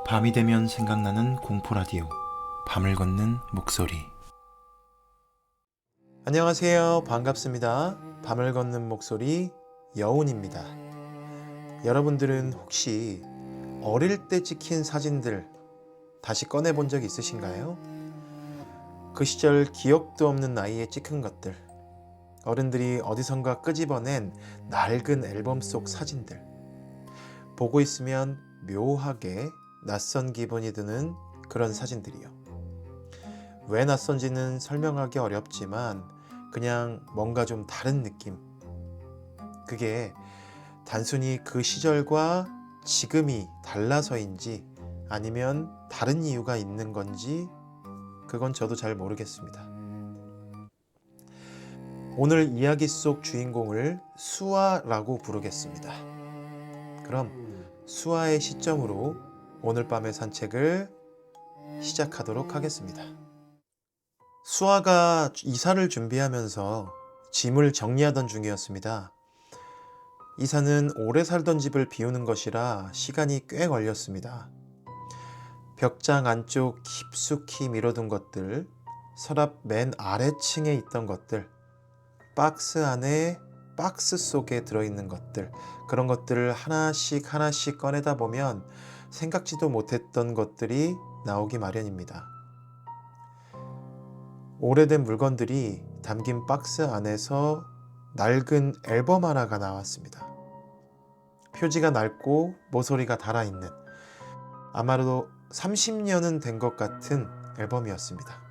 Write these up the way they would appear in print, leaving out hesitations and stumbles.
밤이 되면 생각나는 공포라디오 밤을 걷는 목소리. 안녕하세요. 반갑습니다. 밤을 걷는 목소리 여운입니다. 여러분들은 혹시 어릴 때 찍힌 사진들 다시 꺼내본 적 있으신가요? 그 시절 기억도 없는 나이에 찍힌 것들, 어른들이 어디선가 끄집어낸 낡은 앨범 속 사진들, 보고 있으면 묘하게 낯선 기분이 드는 그런 사진들이요. 왜 낯선지는 설명하기 어렵지만 그냥 뭔가 좀 다른 느낌. 그게 단순히 그 시절과 지금이 달라서인지 아니면 다른 이유가 있는 건지 그건 저도 잘 모르겠습니다. 오늘 이야기 속 주인공을 수아라고 부르겠습니다. 그럼 수아의 시점으로 오늘 밤의 산책을 시작하도록 하겠습니다. 수아가 이사를 준비하면서 짐을 정리하던 중이었습니다. 이사는 오래 살던 집을 비우는 것이라 시간이 꽤 걸렸습니다. 벽장 안쪽 깊숙이 밀어둔 것들, 서랍 맨 아래층에 있던 것들, 박스 안에 박스 속에 들어있는 것들, 그런 것들을 하나씩 하나씩 꺼내다 보면 생각지도 못했던 것들이 나오기 마련입니다. 오래된 물건들이 담긴 박스 안에서 낡은 앨범 하나가 나왔습니다. 표지가 낡고 모서리가 달아있는, 아마도 30년은 된 것 같은 앨범이었습니다.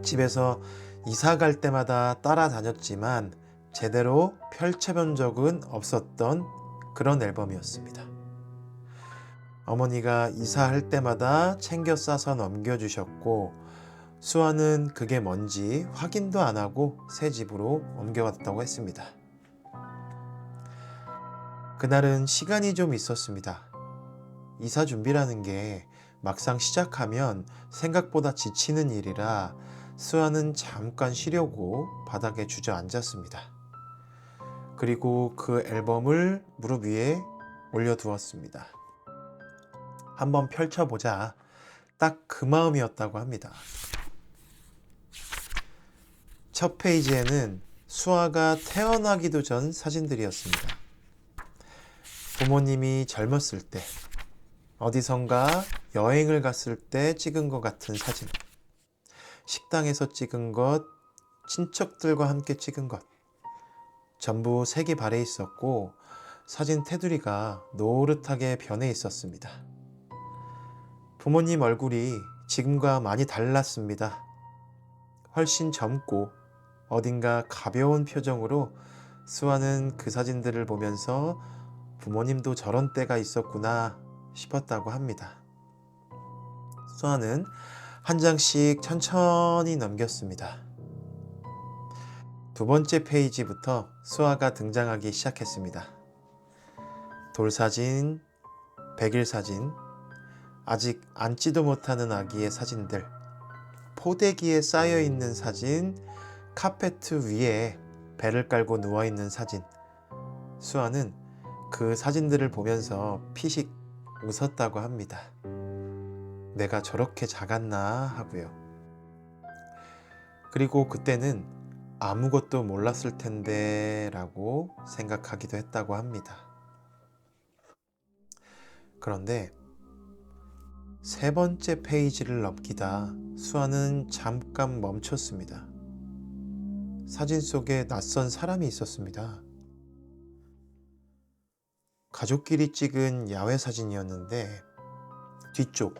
집에서 이사 갈 때마다 따라다녔지만 제대로 펼쳐본 적은 없었던 그런 앨범이었습니다. 어머니가 이사할 때마다 챙겨 싸서 넘겨주셨고 수아는 그게 뭔지 확인도 안 하고 새 집으로 옮겨갔다고 했습니다. 그날은 시간이 좀 있었습니다. 이사 준비라는 게 막상 시작하면 생각보다 지치는 일이라 수아는 잠깐 쉬려고 바닥에 주저앉았습니다. 그리고 그 앨범을 무릎 위에 올려두었습니다. 한번 펼쳐보자. 딱 그 마음이었다고 합니다. 첫 페이지에는 수아가 태어나기도 전 사진들이었습니다. 부모님이 젊었을 때, 어디선가 여행을 갔을 때 찍은 것 같은 사진, 식당에서 찍은 것, 친척들과 함께 찍은 것, 전부 색이 발해 있었고 사진 테두리가 노릇하게 변해 있었습니다. 부모님 얼굴이 지금과 많이 달랐습니다. 훨씬 젊고 어딘가 가벼운 표정으로 수아는 그 사진들을 보면서 부모님도 저런 때가 있었구나 싶었다고 합니다. 수아는 한 장씩 천천히 넘겼습니다. 두 번째 페이지부터 수아가 등장하기 시작했습니다. 돌사진, 백일사진, 아직 앉지도 못하는 아기의 사진들, 포대기에 쌓여있는 사진, 카페트 위에 배를 깔고 누워있는 사진. 수아는 그 사진들을 보면서 피식 웃었다고 합니다. 내가 저렇게 작았나 하고요. 그리고 그때는 아무것도 몰랐을 텐데 라고 생각하기도 했다고 합니다. 그런데 세 번째 페이지를 넘기다 수아는 잠깐 멈췄습니다. 사진 속에 낯선 사람이 있었습니다. 가족끼리 찍은 야외 사진이었는데 뒤쪽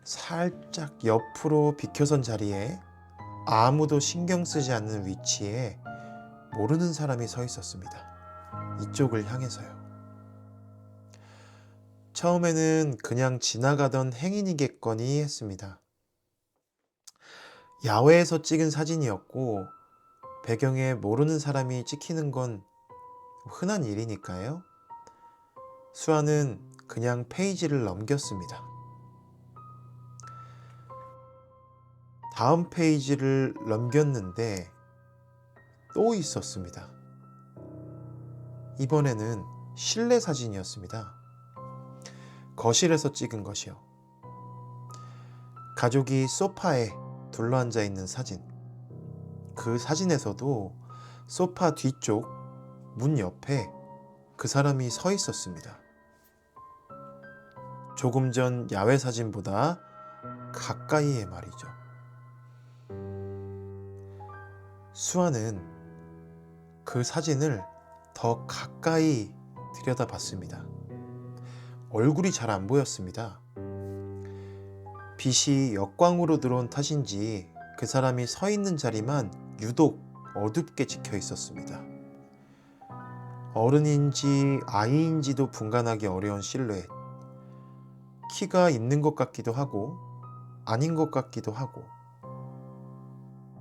살짝 옆으로 비켜선 자리에 아무도 신경 쓰지 않는 위치에 모르는 사람이 서 있었습니다. 이쪽을 향해서요. 처음에는 그냥 지나가던 행인이겠거니 했습니다. 야외에서 찍은 사진이었고 배경에 모르는 사람이 찍히는 건 흔한 일이니까요. 수아는 그냥 페이지를 넘겼습니다. 다음 페이지를 넘겼는데 또 있었습니다. 이번에는 실내 사진이었습니다. 거실에서 찍은 것이요. 가족이 소파에 둘러앉아 있는 사진. 그 사진에서도 소파 뒤쪽 문 옆에 그 사람이 서 있었습니다. 조금 전 야외 사진보다 가까이에 말이죠. 수아는 그 사진을 더 가까이 들여다봤습니다. 얼굴이 잘 안 보였습니다. 빛이 역광으로 들어온 탓인지 그 사람이 서 있는 자리만 유독 어둡게 찍혀 있었습니다. 어른인지 아이인지도 분간하기 어려운 실루엣. 키가 있는 것 같기도 하고 아닌 것 같기도 하고,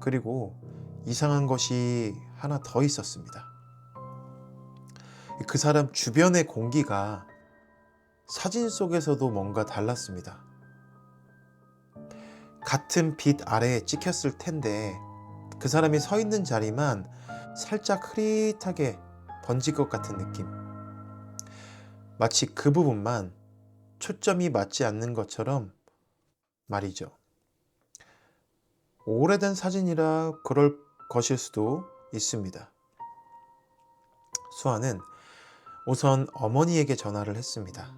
그리고 이상한 것이 하나 더 있었습니다. 그 사람 주변의 공기가 사진 속에서도 뭔가 달랐습니다. 같은 빛 아래에 찍혔을 텐데 그 사람이 서 있는 자리만 살짝 흐릿하게 번질 것 같은 느낌. 마치 그 부분만 초점이 맞지 않는 것처럼 말이죠. 오래된 사진이라 그럴 것일 수도 있습니다. 수아는 우선 어머니에게 전화를 했습니다.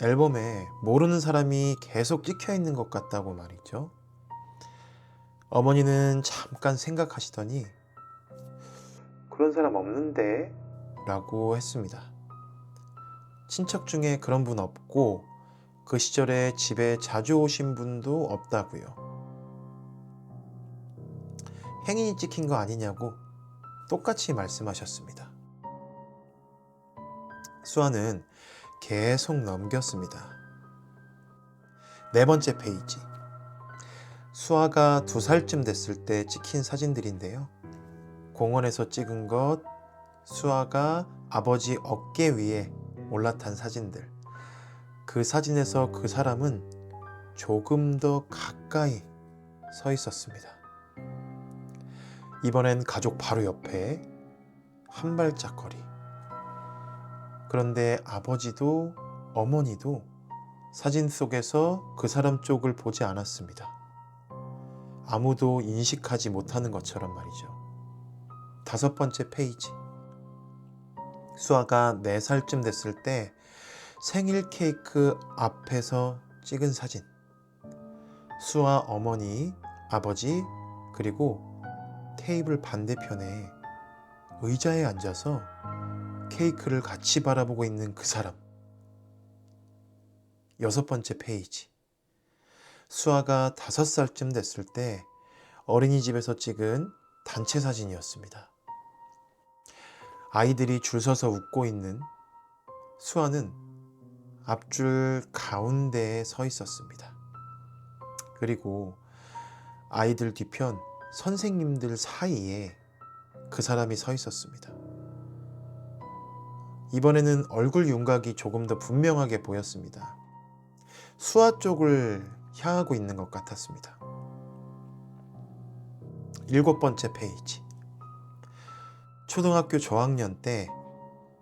앨범에 모르는 사람이 계속 찍혀 있는 것 같다고 말이죠. 어머니는 잠깐 생각하시더니 그런 사람 없는데? 라고 했습니다. 친척 중에 그런 분 없고 그 시절에 집에 자주 오신 분도 없다고요. 행인이 찍힌 거 아니냐고 똑같이 말씀하셨습니다. 수아는 계속 넘겼습니다. 4번째 페이지. 수아가 2살쯤 됐을 때 찍힌 사진들인데요. 공원에서 찍은 것, 수아가 아버지 어깨 위에 올라탄 사진들. 그 사진에서 그 사람은 조금 더 가까이 서 있었습니다. 이번엔 가족 바로 옆에 한 발짝 거리. 그런데 아버지도 어머니도 사진 속에서 그 사람 쪽을 보지 않았습니다. 아무도 인식하지 못하는 것처럼 말이죠. 5번째 페이지. 수아가 4살쯤 됐을 때 생일 케이크 앞에서 찍은 사진. 수아 어머니, 아버지, 그리고 테이블 반대편에 의자에 앉아서 케이크를 같이 바라보고 있는 그 사람. 6번째 페이지. 수아가 5살쯤 됐을 때 어린이집에서 찍은 단체 사진이었습니다. 아이들이 줄 서서 웃고 있는 수아는 앞줄 가운데에 서 있었습니다. 그리고 아이들 뒤편 선생님들 사이에 그 사람이 서 있었습니다. 이번에는 얼굴 윤곽이 조금 더 분명하게 보였습니다. 수아 쪽을 향하고 있는 것 같았습니다. 7번째 페이지. 초등학교 저학년 때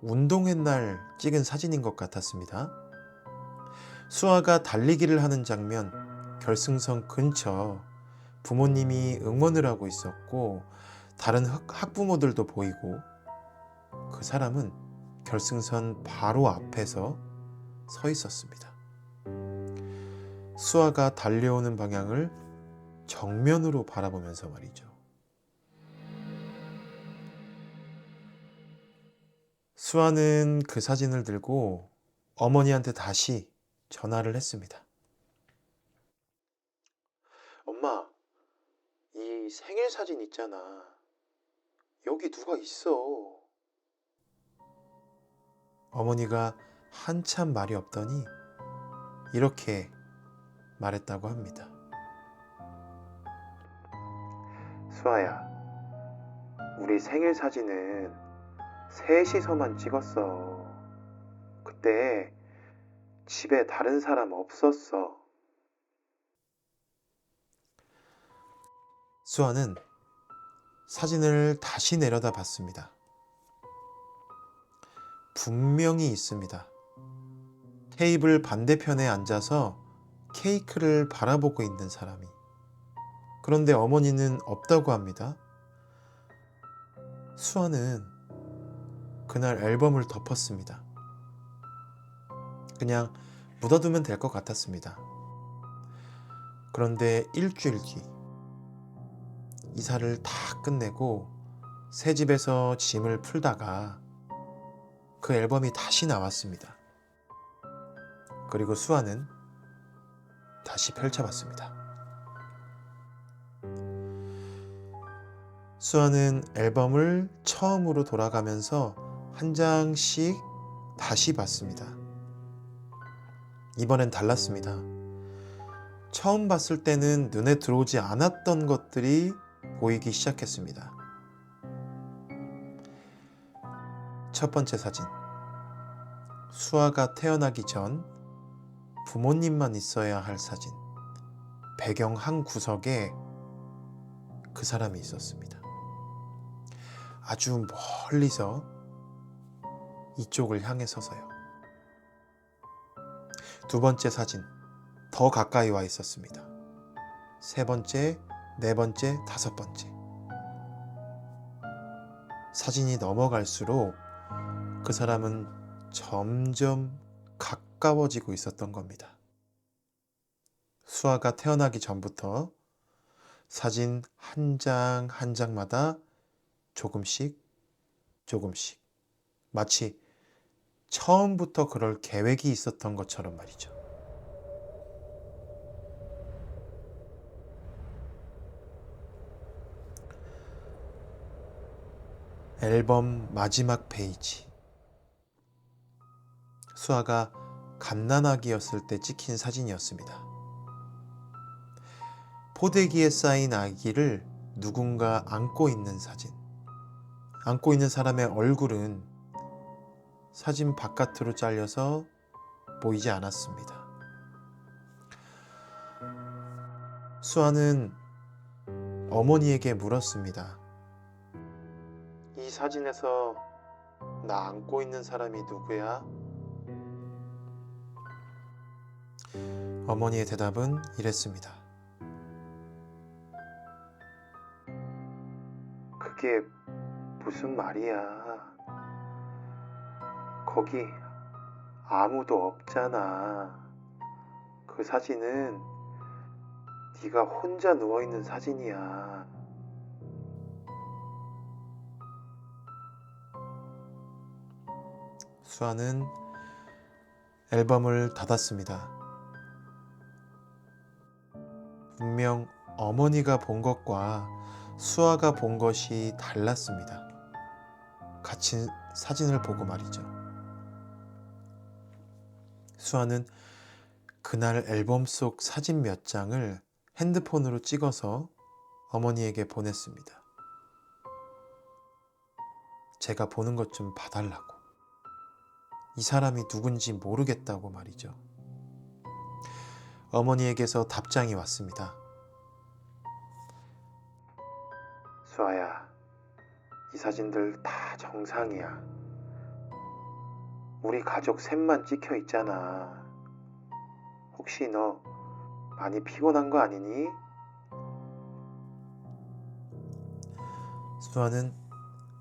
운동회 날 찍은 사진인 것 같았습니다. 수아가 달리기를 하는 장면, 결승선 근처 부모님이 응원을 하고 있었고 다른 학부모들도 보이고 그 사람은 결승선 바로 앞에서 서 있었습니다. 수아가 달려오는 방향을 정면으로 바라보면서 말이죠. 수아는 그 사진을 들고 어머니한테 다시 전화를 했습니다. 엄마, 이 생일 사진 있잖아. 여기 누가 있어. 어머니가 한참 말이 없더니 이렇게 말했다고 합니다. 수아야, 우리 생일 사진은 셋이서만 찍었어. 그때 집에 다른 사람 없었어. 수아는 사진을 다시 내려다 봤습니다. 분명히 있습니다. 테이블 반대편에 앉아서 케이크를 바라보고 있는 사람이. 그런데 어머니는 없다고 합니다. 수아는 그날 앨범을 덮었습니다. 그냥 묻어두면 될 것 같았습니다. 그런데 일주일 뒤 이사를 다 끝내고 새 집에서 짐을 풀다가 그 앨범이 다시 나왔습니다. 그리고 수아는 다시 펼쳐봤습니다. 수아는 앨범을 처음으로 돌아가면서 한 장씩 다시 봤습니다. 이번엔 달랐습니다. 처음 봤을 때는 눈에 들어오지 않았던 것들이 보이기 시작했습니다. 첫 번째 사진. 수아가 태어나기 전 부모님만 있어야 할 사진. 배경 한 구석에 그 사람이 있었습니다. 아주 멀리서 이쪽을 향해 서서요. 두 번째 사진. 더 가까이 와 있었습니다. 세 번째, 네 번째, 다섯 번째. 사진이 넘어갈수록 그 사람은 점점 가까워지고 있었던 겁니다. 수아가 태어나기 전부터 사진 한 장 한 장마다 조금씩 조금씩 마치 처음부터 그럴 계획이 있었던 것처럼 말이죠. 앨범 마지막 페이지. 수아가 갓난아기였을 때 찍힌 사진이었습니다. 포대기에 쌓인 아기를 누군가 안고 있는 사진. 안고 있는 사람의 얼굴은 사진 바깥으로 잘려서 보이지 않았습니다. 수아는 어머니에게 물었습니다. 이 사진에서 나 안고 있는 사람이 누구야? 어머니의 대답은 이랬습니다. 그게 무슨 말이야? 거기 아무도 없잖아. 그 사진은 네가 혼자 누워있는 사진이야. 수아는 앨범을 닫았습니다. 분명 어머니가 본 것과 수아가 본 것이 달랐습니다. 같이 사진을 보고 말이죠. 수아는 그날 앨범 속 사진 몇 장을 핸드폰으로 찍어서 어머니에게 보냈습니다. 제가 보는 것 좀 봐달라고. 이 사람이 누군지 모르겠다고 말이죠. 어머니에게서 답장이 왔습니다. 수아야, 이 사진들 다 정상이야. 우리 가족 셋만 찍혀 있잖아. 혹시 너 많이 피곤한 거 아니니? 수아는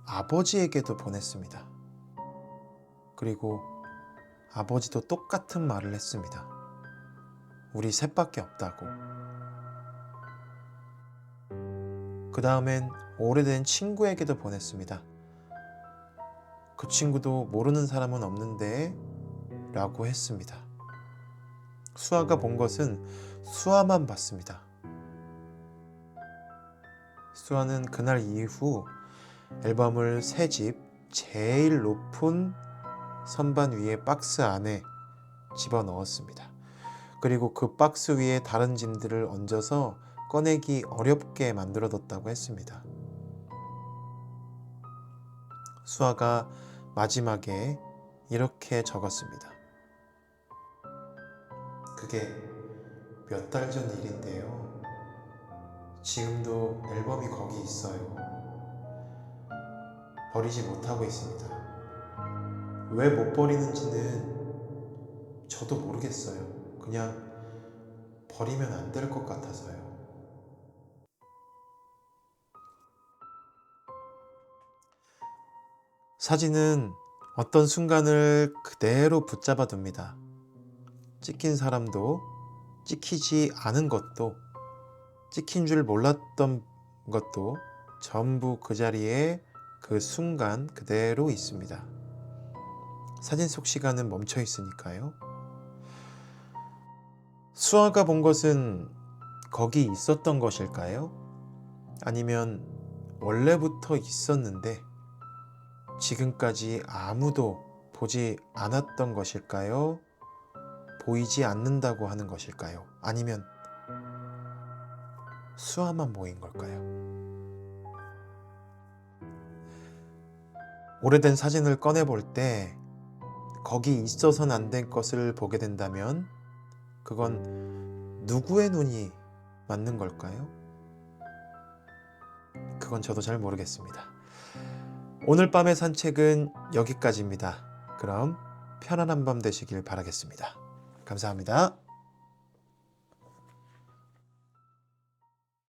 아버지에게도 보냈습니다. 그리고 아버지도 똑같은 말을 했습니다. 우리 셋밖에 없다고. 그 다음엔 오래된 친구에게도 보냈습니다. 그 친구도 모르는 사람은 없는데 라고 했습니다. 수아가 본 것은 수아만 봤습니다. 수아는 그날 이후 앨범을 새 집 제일 높은 선반 위에 박스 안에 집어넣었습니다. 그리고 그 박스 위에 다른 짐들을 얹어서 꺼내기 어렵게 만들어뒀다고 했습니다. 수아가 마지막에 이렇게 적었습니다. 그게 몇 달 전 일인데요. 지금도 앨범이 거기 있어요. 버리지 못하고 있습니다. 왜 못 버리는지는 저도 모르겠어요. 그냥 버리면 안 될 것 같아서요. 사진은 어떤 순간을 그대로 붙잡아 둡니다. 찍힌 사람도, 찍히지 않은 것도, 찍힌 줄 몰랐던 것도 전부 그 자리에 그 순간 그대로 있습니다. 사진 속 시간은 멈춰 있으니까요. 수아가 본 것은 거기 있었던 것일까요? 아니면 원래부터 있었는데 지금까지 아무도 보지 않았던 것일까요? 보이지 않는다고 하는 것일까요? 아니면 수아만 보인 걸까요? 오래된 사진을 꺼내볼 때 거기 있어서는 안 된 것을 보게 된다면 그건 누구의 눈이 맞는 걸까요? 그건 저도 잘 모르겠습니다. 오늘 밤의 산책은 여기까지입니다. 그럼 편안한 밤 되시길 바라겠습니다. 감사합니다.